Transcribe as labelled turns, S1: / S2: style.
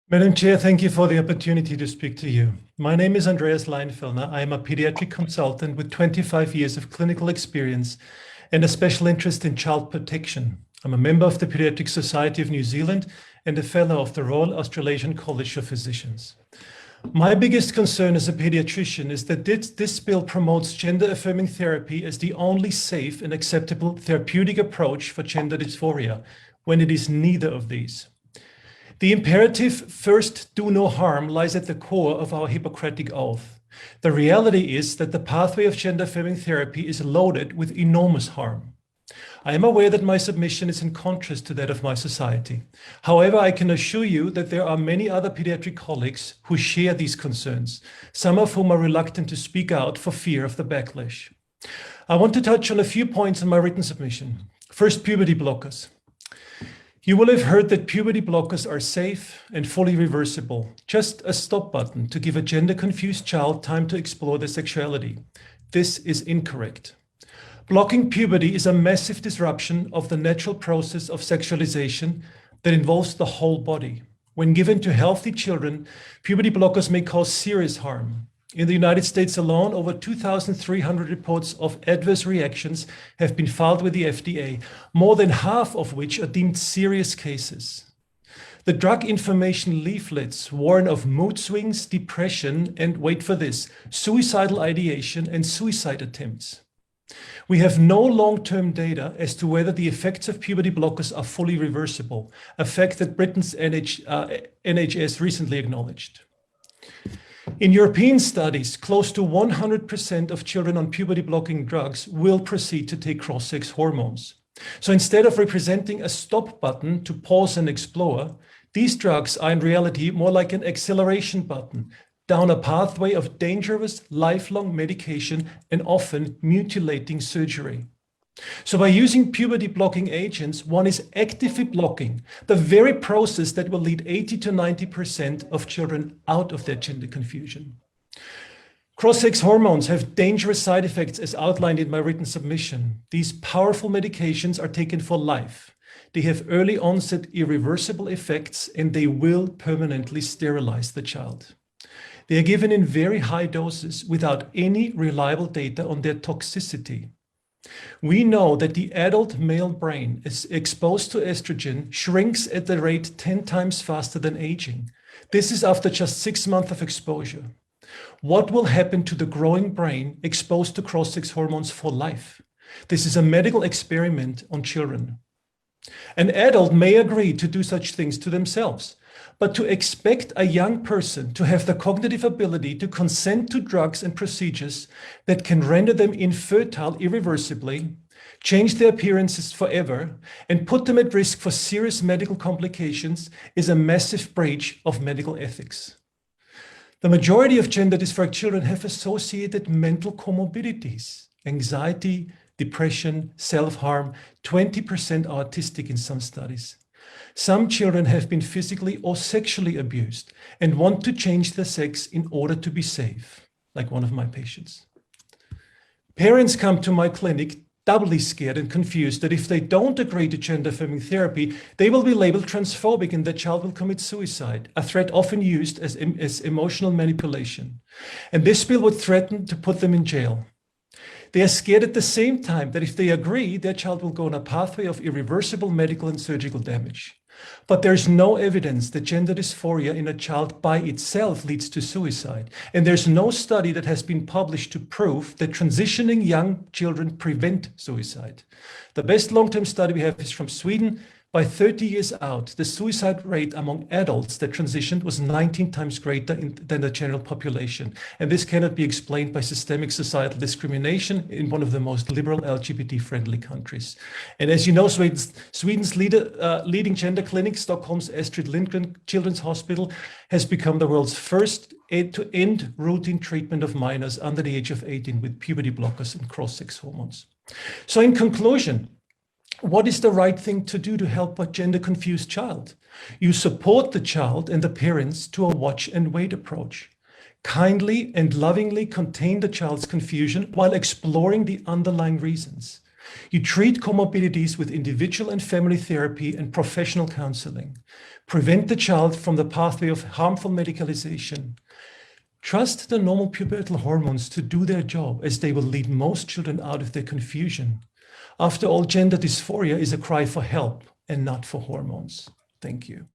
S1: Madam Chair, thank you for the opportunity to speak to you. My name is Andreas Leinfellner. I am a pediatric consultant with 25 years of clinical experience and a special interest in child protection. I'm a member of the Pediatric Society of New Zealand and a fellow of the Royal Australasian College of Physicians. My biggest concern as a pediatrician is that this bill promotes gender-affirming therapy as the only safe and acceptable therapeutic approach for gender dysphoria, when it is neither of these. The imperative, first do no harm, lies at the core of our Hippocratic oath. The reality is that the pathway of gender-affirming therapy is loaded with enormous harm. I am aware that my submission is in contrast to that of my society. However, I can assure you that there are many other pediatric colleagues who share these concerns, some of whom are reluctant to speak out for fear of the backlash. I want to touch on a few points in my written submission. First, puberty blockers. You will have heard that puberty blockers are safe and fully reversible, just a stop button to give a gender-confused child time to explore their sexuality. This is incorrect. Blocking puberty is a massive disruption of the natural process of sexualization that involves the whole body. When given to healthy children, puberty blockers may cause serious harm. In the United States alone, over 2,300 reports of adverse reactions have been filed with the FDA, more than half of which are deemed serious cases. The drug information leaflets warn of mood swings, depression, and wait for this, suicidal ideation and suicide attempts. We have no long-term data as to whether the effects of puberty blockers are fully reversible, a fact that Britain's NHS recently acknowledged. In European studies, close to 100% of children on puberty-blocking drugs will proceed to take cross-sex hormones. So instead of representing a stop button to pause and explore, these drugs are in reality more like an acceleration button down a pathway of dangerous, lifelong medication and often mutilating surgery. So by using puberty-blocking agents, one is actively blocking the very process that will lead 80 to 90% of children out of their gender confusion. Cross-sex hormones have dangerous side effects as outlined in my written submission. These powerful medications are taken for life. They have early onset irreversible effects and they will permanently sterilize the child. They are given in very high doses without any reliable data on their toxicity. We know that the adult male brain is exposed to estrogen shrinks at the rate 10 times faster than aging. This is after just 6 months of exposure. What will happen to the growing brain exposed to cross-sex hormones for life? This is a medical experiment on children. An adult may agree to do such things to themselves, but to expect a young person to have the cognitive ability to consent to drugs and procedures that can render them infertile irreversibly, change their appearances forever, and put them at risk for serious medical complications is a massive breach of medical ethics. The majority of gender dysphoric children have associated mental comorbidities, anxiety, depression, self-harm, 20% are autistic in some studies. Some children have been physically or sexually abused and want to change their sex in order to be safe, like one of my patients. Parents come to my clinic doubly scared and confused that if they don't agree to gender-affirming therapy, they will be labeled transphobic and their child will commit suicide, a threat often used as emotional manipulation. And this bill would threaten to put them in jail. They are scared at the same time that if they agree, their child will go on a pathway of irreversible medical and surgical damage. But there's no evidence that gender dysphoria in a child by itself leads to suicide. And there's no study that has been published to prove that transitioning young children prevent suicide. The best long-term study we have is from Sweden. By 30 years out, the suicide rate among adults that transitioned was 19 times greater than the general population. And this cannot be explained by systemic societal discrimination in one of the most liberal LGBT-friendly countries. And as you know, Sweden's leading gender clinic, Stockholm's Astrid Lindgren Children's Hospital, has become the world's first to end routine treatment of minors under the age of 18 with puberty blockers and cross-sex hormones. So in conclusion, what is the right thing to do to help a gender-confused child? You support the child and the parents to a watch and wait approach. Kindly and lovingly contain the child's confusion while exploring the underlying reasons. You treat comorbidities with individual and family therapy and professional counseling. Prevent the child from the pathway of harmful medicalization. Trust the normal pubertal hormones to do their job, as they will lead most children out of their confusion. After all, gender dysphoria is a cry for help and not for hormones. Thank you.